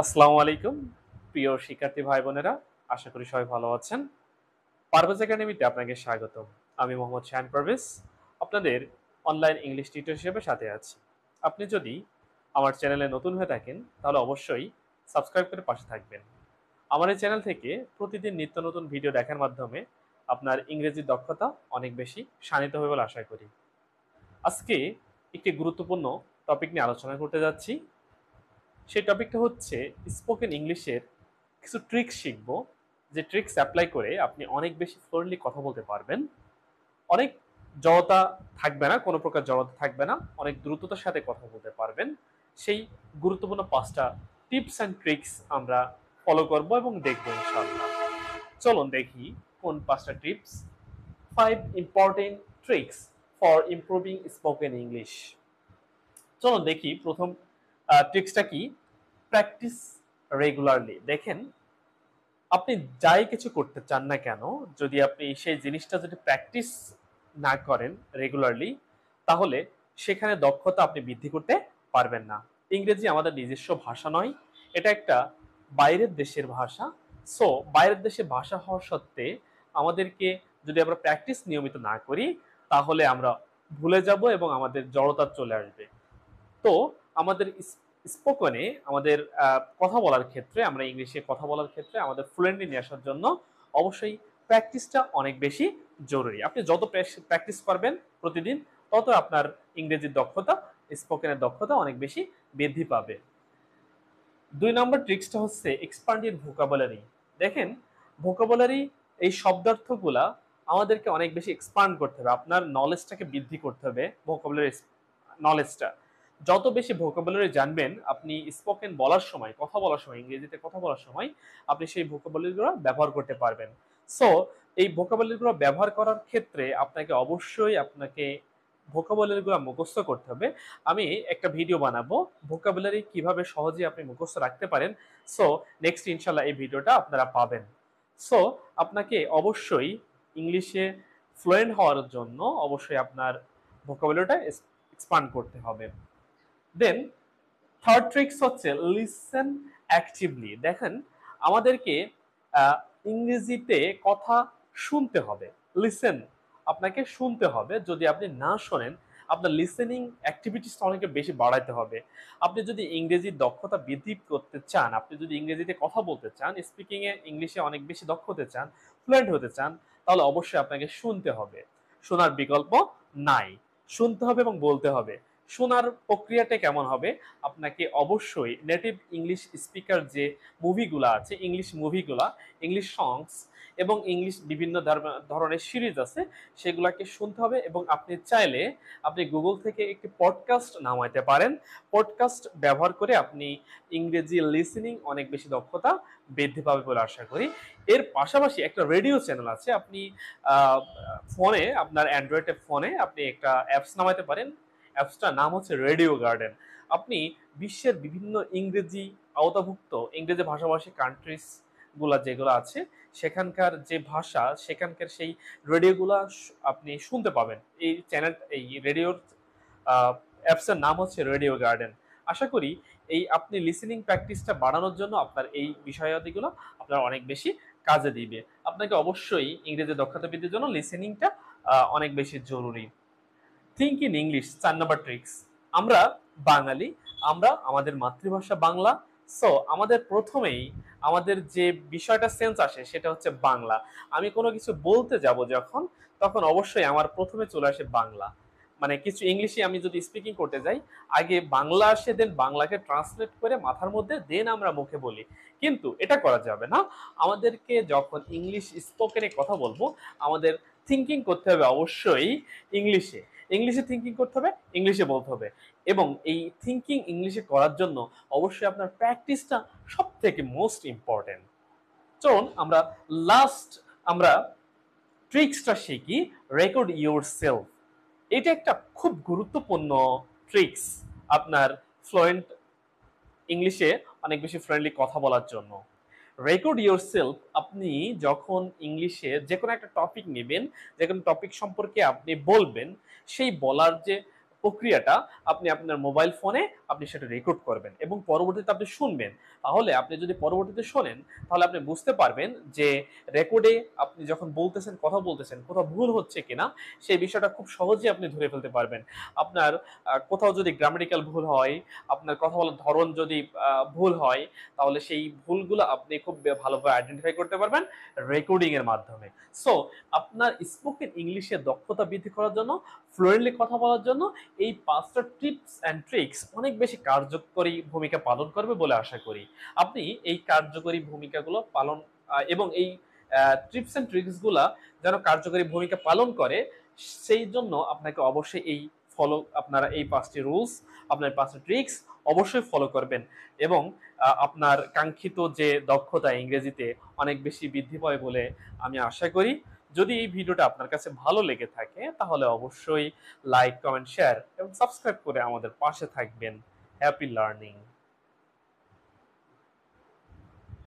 আসসালামু আলাইকুম প্রিয় শিক্ষার্থী ভাই বোনেরা, আশা করি সবাই ভালো আছেন। পারভেজ একাডেমিতে আপনাকে স্বাগতম। আমি মোহাম্মদ শাহান পারভেজ, আপনাদের অনলাইন ইংলিশ টিউটর হিসেবে সাথে আছি। আপনি যদি আমার চ্যানেলে নতুন হয়ে থাকেন তাহলে অবশ্যই সাবস্ক্রাইব করে পাশে থাকবেন। আমার এই চ্যানেল থেকে প্রতিদিন নিত্য নতুন ভিডিও দেখার মাধ্যমে আপনার ইংরেজির দক্ষতা অনেক বেশি শানিত হবে বলে আশা করি। আজকে একটি গুরুত্বপূর্ণ টপিক নিয়ে আলোচনা করতে যাচ্ছি। সেই টপিকটা হচ্ছে স্পোকেন ইংলিশের কিছু ট্রিক্স শিখব, যে ট্রিক্স অ্যাপ্লাই করে আপনি অনেক বেশি ফ্লুয়েন্টলি কথা বলতে পারবেন। অনেক জড়তা থাকবে না, কোনো প্রকার জড়তা থাকবে না, অনেক দ্রুততার সাথে কথা বলতে পারবেন। সেই গুরুত্বপূর্ণ 5টা টিপস অ্যান্ড ট্রিক্স আমরা ফলো করব এবং দেখব ইনশাআল্লাহ। চলুন দেখি কোন 5টা tips. 5 important tricks for improving spoken English. চলুন দেখি প্রথম ট্রিক্সটা কি। Practice regularly. দেখেন, আপনি যাই কিছু করতে চান না কেন, যদি আপনি সেই জিনিসটা যদি প্র্যাকটিস না করেন রেগুলারলি, তাহলে সেখানে দক্ষতা আপনি বৃদ্ধি করতে পারবেন না। ইংরেজি আমাদের নিজস্ব ভাষা নয়, এটা একটা বাইরের দেশের ভাষা। সো বাইরের দেশে ভাষা হওয়া সত্ত্বে আমাদেরকে যদি আমরা প্র্যাকটিস নিয়মিত না করি, তাহলে আমরা ভুলে যাব এবং আমাদের জড়তা চলে আসবে। তো আমাদের স্পোকেনে আমাদের কথা বলার ক্ষেত্রে, আমরা ইংলিশে কথা বলার ক্ষেত্রে আমাদের ফ্লুয়েন্টলি নিয়ে আসার জন্য অবশ্যই প্র্যাকটিসটা অনেক বেশি জরুরি। আপনি যত প্র্যাকটিস করবেন প্রতিদিন, তত আপনার ইংরেজির দক্ষতা, স্পোকেনের দক্ষতা অনেক বেশি বৃদ্ধি পাবে। 2 নম্বর ট্রিক্সটা হচ্ছে এক্সপান্ডেড ভোকাবুলারি। দেখেন, ভোকাবুলারি এই শব্দার্থগুলা আমাদেরকে অনেক বেশি এক্সপান্ড করতে হবে, আপনার নলেজটাকে বৃদ্ধি করতে হবে। ভোকাবুলারি নলেজটা যত বেশি ভোকাবুলারি জানবেন, আপনি স্পোকেন বলার সময়, কথা বলার সময়, ইংরেজিতে কথা বলার সময় আপনি সেই ভোকাবুলারিগুলো ব্যবহার করতে পারবেন। সো এই ভোকাবুলারিগুলো ব্যবহার করার ক্ষেত্রে আপনাকে ভোকাবুলারিগুলো মুখস্থ করতে হবে। আমি একটা ভিডিও বানাবো ভোকাবুলারি কিভাবে সহজে আপনি মুখস্থ রাখতে পারেন। সো নেক্সট ইনশাল্লাহ এই ভিডিওটা আপনারা পাবেন। সো আপনাকে অবশ্যই ইংলিশে ফ্লুয়েন্ট হওয়ার জন্য অবশ্যই আপনার ভোকাবুলারিটা এক্সপান্ড করতে হবে। দেন থার্ড ট্রিক্স হচ্ছে লিসেন অ্যাক্টিভলি। দেখেন, আমাদেরকে ইংরেজিতে কথা শুনতে হবে। লিসেন, আপনাকে শুনতে হবে। যদি আপনি না শোনেন, আপনার লিসেনিং অ্যাক্টিভিটিসটা অনেক বেশি বাড়াইতে হবে। আপনি যদি ইংরেজির দক্ষতা বৃদ্ধি করতে চান, আপনি যদি ইংরেজিতে কথা বলতে চান, স্পিকিং এ ইংলিশে অনেক বেশি দক্ষ হতে চান, ফ্লুয়েন্ট হতে চান, তাহলে অবশ্যই আপনাকে শুনতে হবে। শোনার বিকল্প নাই। শুনতে হবে এবং বলতে হবে। শোনার প্রক্রিয়াটা কেমন হবে? আপনাকে অবশ্যই নেটিভ ইংলিশ স্পিকার যে মুভিগুলা আছে, ইংলিশ মুভিগুলা, ইংলিশ সংস এবং ইংলিশ বিভিন্ন ধরনের সিরিজ আছে, সেগুলাকে শুনতে হবে। এবং আপনি চাইলে আপনি গুগল থেকে একটি পডকাস্ট নামাইতে পারেন। পডকাস্ট ব্যবহার করে আপনি ইংরেজি লিসেনিং অনেক বেশি দক্ষতা বৃদ্ধি পাবে বলে আশা করি। এর পাশাপাশি একটা রেডিও চ্যানেল আছে। আপনি ফোনে, আপনার অ্যান্ড্রয়েডের ফোনে আপনি একটা অ্যাপস নামাইতে পারেন। অ্যাপসটার নাম হচ্ছে রেডিও গার্ডেন। আপনি বিশ্বের বিভিন্ন ইংরেজি আওতাভুক্ত ইংরেজি ভাষাভাষী কান্ট্রিজ গুলা যেগুলো আছে, সেখানকার যে ভাষা, সেখানকার সেই রেডিওগুলা আপনি শুনতে পাবেন। এই চ্যানেল, এই রেডিওর অ্যাপসের নাম হচ্ছে রেডিও গার্ডেন। আশা করি এই আপনি লিসেনিং প্র্যাকটিসটা বাড়ানোর জন্য আপনার এই বিষয়াদিগুলো আপনার অনেক বেশি কাজে দিবে। আপনাকে অবশ্যই ইংরেজি দক্ষতা বৃদ্ধির জন্য লিসেনিংটা অনেক বেশি জরুরি। Think in English 4 number tricks. আমরা বাঙালি, আমরা আমাদের মাতৃভাষা বাংলা। সো আমাদের প্রথমেই আমাদের যে বিষয়টা সেন্স আসে সেটা হচ্ছে বাংলা। আমি কোনো কিছু বলতে যাব যখন, তখন অবশ্যই আমার প্রথমে চলে আসে বাংলা। মানে কিছু ইংলিশে আমি যদি স্পিকিং করতে যাই, আগে বাংলা আসে, দেন বাংলাকে ট্রান্সলেট করে মাথার মধ্যে, দেন আমরা মুখে বলি। কিন্তু এটা করা যাবে না। আমাদেরকে যখন ইংলিশ স্পোকেনে কথা বলবো, আমাদের থিঙ্কিং করতে হবে অবশ্যই ইংলিশে। ইংলিশে থিঙ্কিং করতে হবে, ইংলিশে বলতে হবে। এবং এই থিঙ্কিং ইংলিশে করার জন্য অবশ্যই আপনার প্র্যাকটিসটা সব থেকে মোস্ট ইম্পর্টেন্ট। চলুন লাস্ট আমরা ট্রিক্সটা শিখি। Record your self. এটা একটা খুব গুরুত্বপূর্ণ ট্রিক্স আপনার ফ্লুয়েন্ট ইংলিশে অনেক বেশি ফ্রেন্ডলি কথা বলার জন্য। Record your self. আপনি যখন ইংলিশে যে কোনো একটা টপিক নেবেন, যে কোনো টপিক সম্পর্কে আপনি বলবেন, সেই বলার যে প্রক্রিয়াটা আপনি আপনার মোবাইল ফোনে আপনি সেটা রেকর্ড করবেন এবং পরবর্তীতে আপনি শুনবেন। তাহলে আপনি যদি পরবর্তীতে শোনেন তাহলে আপনি বুঝতে পারবেন যে রেকর্ডে আপনি যখন বলতেছেন, কথা বলতেছেন, কোথাও ভুল হচ্ছে কিনা সেই বিষয়টা খুব সহজেই আপনি ধরে ফেলতে পারবেন। আপনার কোথাও যদি গ্রামাটিক্যাল ভুল হয়, আপনার কথা বলার ধরন যদি ভুল হয়, তাহলে সেই ভুলগুলো আপনি খুব ভালোভাবে আইডেন্টিফাই করতে পারবেন রেকর্ডিং এর মাধ্যমে। সো আপনার স্পোকেন ইংলিশের দক্ষতা বৃদ্ধি করার জন্য, ফ্লুয়েন্টলি কথা বলার জন্য এই ৫ টা টিপস অ্যান্ড ট্রিকস অনেক বেশি কার্যকরী ভূমিকা পালন করবে বলে আশা করি। আপনি এই কার্যকরী ভূমিকাগুলো পালন এবং এই টিপস অ্যান্ড ট্রিকস গুলা যেন কার্যকরী ভূমিকা পালন করে, সেই জন্য আপনাকে অবশ্যই আপনারা এই ৫ টি রুলস, আপনার ৫ টা ট্রিকস অবশ্যই ফলো করবেন এবং আপনার কাঙ্ক্ষিত যে দক্ষতা ইংরেজিতে অনেক বেশি বৃদ্ধি পায় বলে আমি আশা করি। যদি এই ভিডিওটা আপনার কাছে ভালো লেগে থাকে তাহলে অবশ্যই লাইক, কমেন্ট, শেয়ার এবং সাবস্ক্রাইব করে আমাদের পাশে থাকবেন। Happy learning.